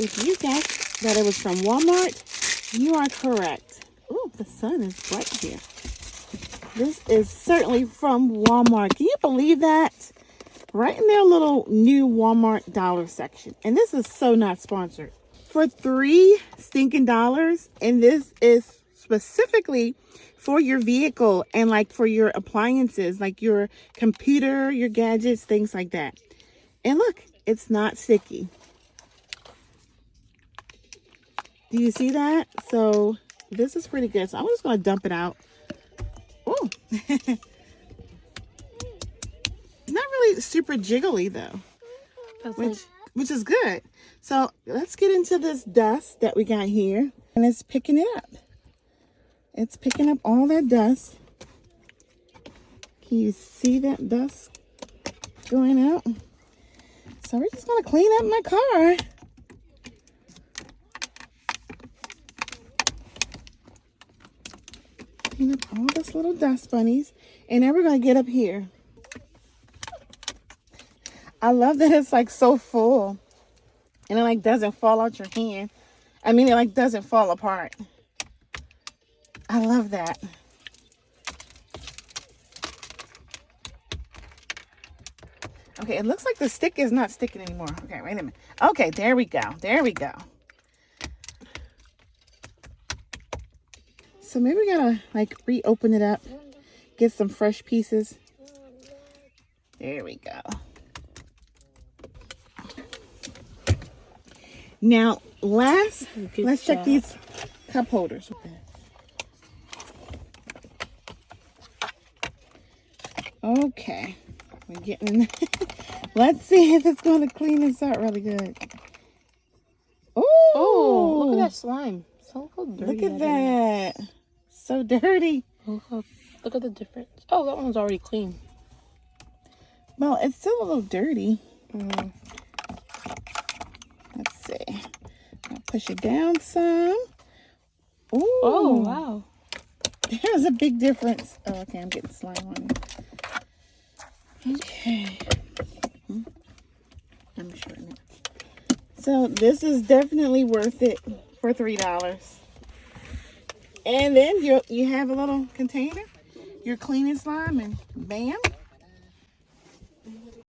if you guessed that it was from Walmart, you are correct. Oh, the sun is bright here. This is certainly from Walmart. Can you believe that? Right in their little new Walmart dollar section. And this is so not sponsored. For $3 stinking, and this is specifically for your vehicle and like for your appliances, like your computer, your gadgets, things like that. And look, it's not sticky. Do you see that? So this is pretty good. So I'm just going to dump it out. Oh, it's not really super jiggly though, which is good. So let's get into this dust that we got here, and it's picking it up. It's picking up all that dust. Can you see that dust going out? So we're just gonna clean up my car. Clean up all this little dust bunnies. And then we're gonna get up here. I love that it's like so full. And it like doesn't fall out your hand. I mean, it like doesn't fall apart. I love that. Okay, it looks like the stick is not sticking anymore. Okay, wait a minute. Okay, there we go. There we go. So maybe we gotta like reopen it up. Get some fresh pieces. There we go. Now, let's check these cup holders. Okay, we're getting. Let's see if it's going to clean this out really good. Oh, look at that slime. So dirty. Look at that. So dirty. Look at the difference. Oh, that one's already clean. Well, it's still a little dirty. Let's see. I'll push it down some. Ooh. Oh, wow. There's a big difference. Oh, okay, I'm getting slime on it. Okay. I'm shortening it. So this is definitely worth it for $3. And then you have a little container. You're cleaning slime and bam.